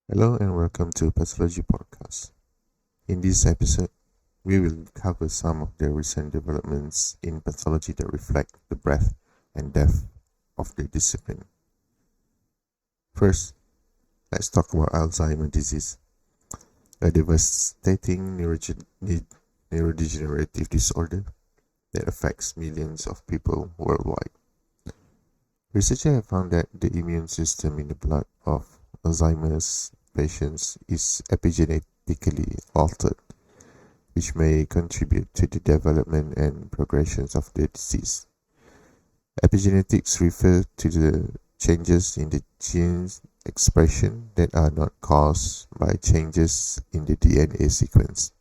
Hello and welcome to Pathology Podcast. In this episode, we will cover some of the recent developments in pathology that reflect the breadth and depth of the discipline. First, let's talk about Alzheimer's disease, a devastating neurodegenerative disorder that affects millions of people worldwide. Researchers have found that the immune system in the blood of Alzheimer's patients is epigenetically altered, which may contribute to the development and progression of the disease. Epigenetics refer to the changes in the gene's expression that are not caused by changes in the DNA sequence,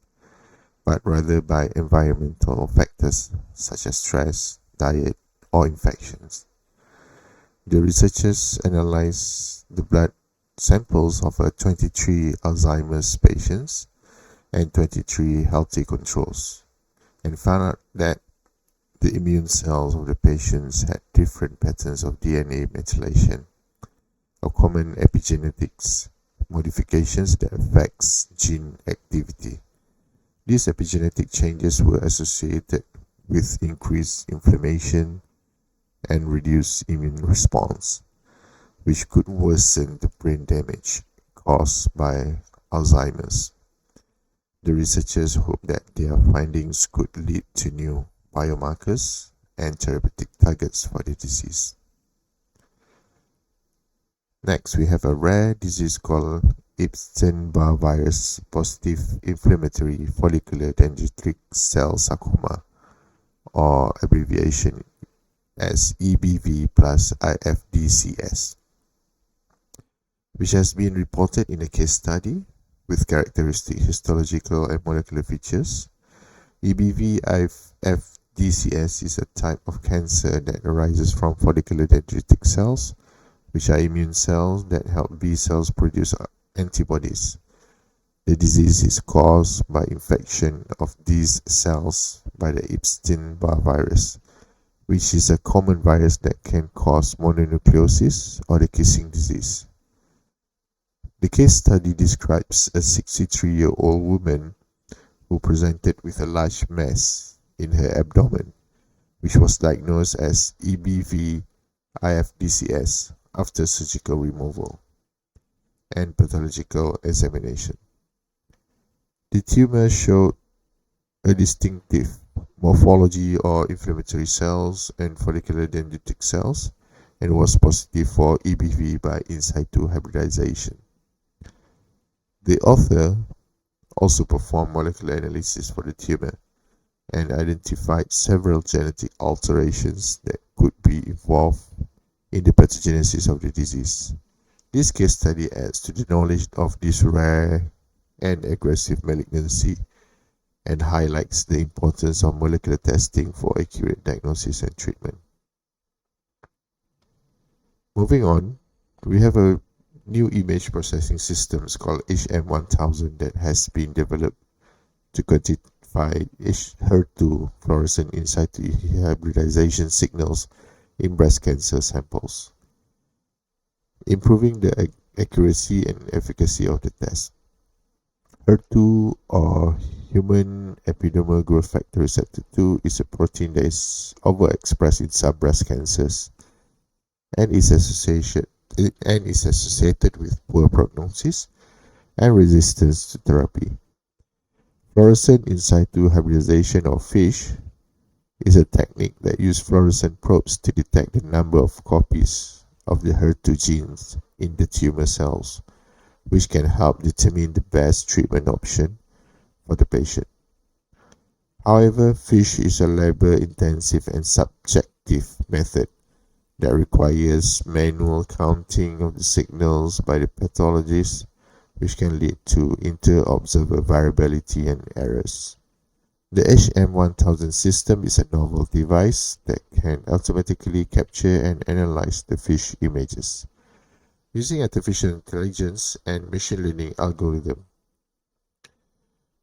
but rather by environmental factors such as stress, diet, or infections. The researchers analyzed the blood samples of 23 Alzheimer's patients and 23 healthy controls and found out that the immune cells of the patients had different patterns of DNA methylation, a common epigenetics modifications that affects gene activity. These epigenetic changes were associated with increased inflammation and reduced immune response, which could worsen the brain damage caused by Alzheimer's. The researchers hope that their findings could lead to new biomarkers and therapeutic targets for the disease. Next, we have a rare disease called Epstein-Barr virus positive inflammatory follicular dendritic cell sarcoma, or abbreviation as EBV plus IFDCS, which has been reported in a case study with characteristic histological and molecular features. EBV+IFDCS is a type of cancer that arises from follicular dendritic cells, which are immune cells that help B cells produce antibodies. The disease is caused by infection of these cells by the Epstein-Barr virus, which is a common virus that can cause mononucleosis or the kissing disease. The case study describes a 63-year-old woman who presented with a large mass in her abdomen, which was diagnosed as EBV+IFDCS after surgical removal and pathological examination. The tumor showed a distinctive morphology or inflammatory cells and follicular dendritic cells and was positive for EBV by in situ hybridization. The author also performed molecular analysis for the tumor and identified several genetic alterations that could be involved in the pathogenesis of the disease. This case study adds to the knowledge of this rare and aggressive malignancy and highlights the importance of molecular testing for accurate diagnosis and treatment. Moving on, we have a new image processing systems called HM1000 that has been developed to quantify HER2 fluorescent in situ hybridization signals in breast cancer samples, improving the accuracy and efficacy of the test. HER2, or human epidermal growth factor receptor 2, is a protein that is overexpressed in some breast cancers and is associated with poor prognosis and resistance to therapy. Fluorescent in situ hybridization, or FISH, is a technique that uses fluorescent probes to detect the number of copies of the HER2 genes in the tumor cells, which can help determine the best treatment option for the patient. However, FISH is a labor-intensive and subjective method that requires manual counting of the signals by the pathologist, which can lead to inter-observer variability and errors. The HM1000 system is a novel device that can automatically capture and analyze the FISH images using artificial intelligence and machine learning algorithm.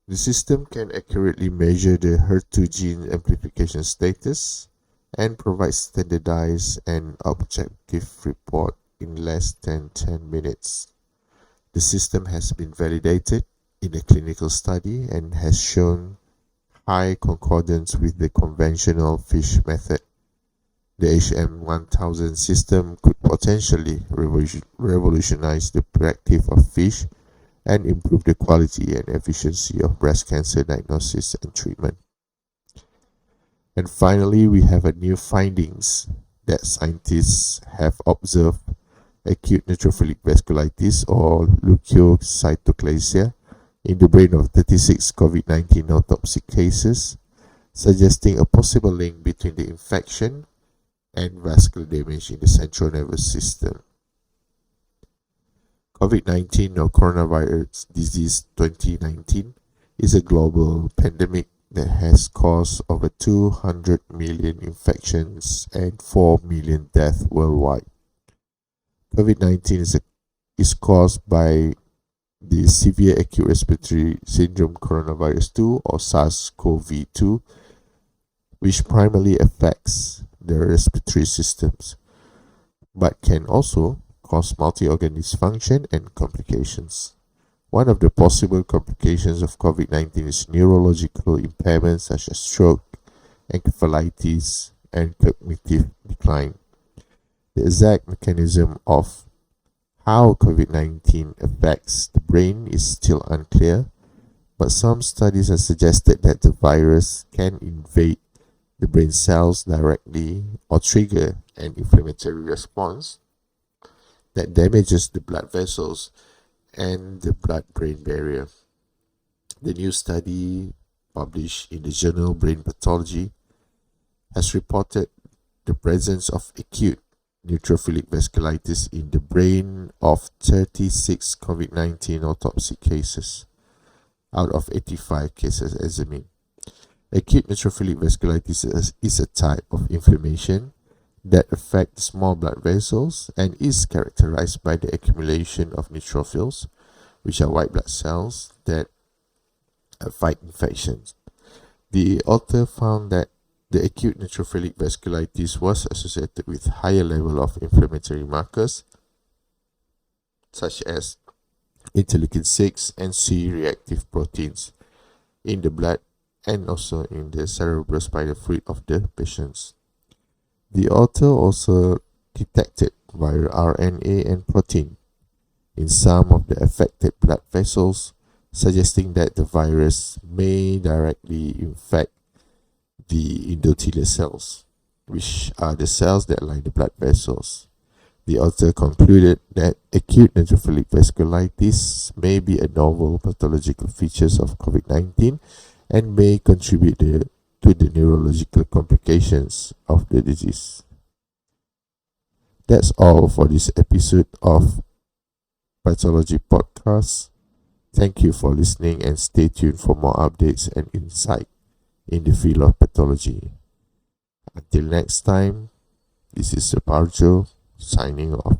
The system can accurately measure the HER2 gene amplification status and provide standardized and objective report in less than 10 minutes. The system has been validated in a clinical study and has shown high concordance with the conventional fish method. The HM1000 system could potentially revolutionize the practice of fish and improve the quality and efficiency of breast cancer diagnosis and treatment. And finally, we have a new findings that scientists have observed acute neutrophilic vasculitis or leukocytoclasia in the brain of 36 COVID-19 autopsy cases, suggesting a possible link between the infection and vascular damage in the central nervous system. COVID-19 or coronavirus disease 2019 is a global pandemic that has caused over 200 million infections and 4 million deaths worldwide. COVID-19 is caused by the severe acute respiratory syndrome coronavirus 2 or SARS-CoV-2, which primarily affects the respiratory systems, but can also cause multi-organ dysfunction and complications. One of the possible complications of COVID-19 is neurological impairments such as stroke, encephalitis, and cognitive decline. The exact mechanism of how COVID-19 affects the brain is still unclear, but some studies have suggested that the virus can invade the brain cells directly or trigger an inflammatory response that damages the blood vessels and the blood-brain barrier. The new study published in the journal Brain Pathology has reported the presence of acute neutrophilic vasculitis in the brain of 36 COVID-19 autopsy cases out of 85 cases examined. Acute neutrophilic vasculitis is a type of inflammation that affects small blood vessels and is characterized by the accumulation of neutrophils, which are white blood cells that fight infections. The author found that the acute neutrophilic vasculitis was associated with higher level of inflammatory markers such as interleukin 6 and C-reactive proteins in the blood and also in the cerebrospinal fluid of the patients. The author also detected viral RNA and protein in some of the affected blood vessels, suggesting that the virus may directly infect the endothelial cells, which are the cells that line the blood vessels. The author concluded that acute neutrophilic vasculitis may be a novel pathological feature of COVID-19 and may contribute to the neurological complications of the disease. That's all for this episode of Pathology Podcast. Thank you for listening and stay tuned for more updates and insight in the field of pathology. Until next time, this is Suparjo signing off.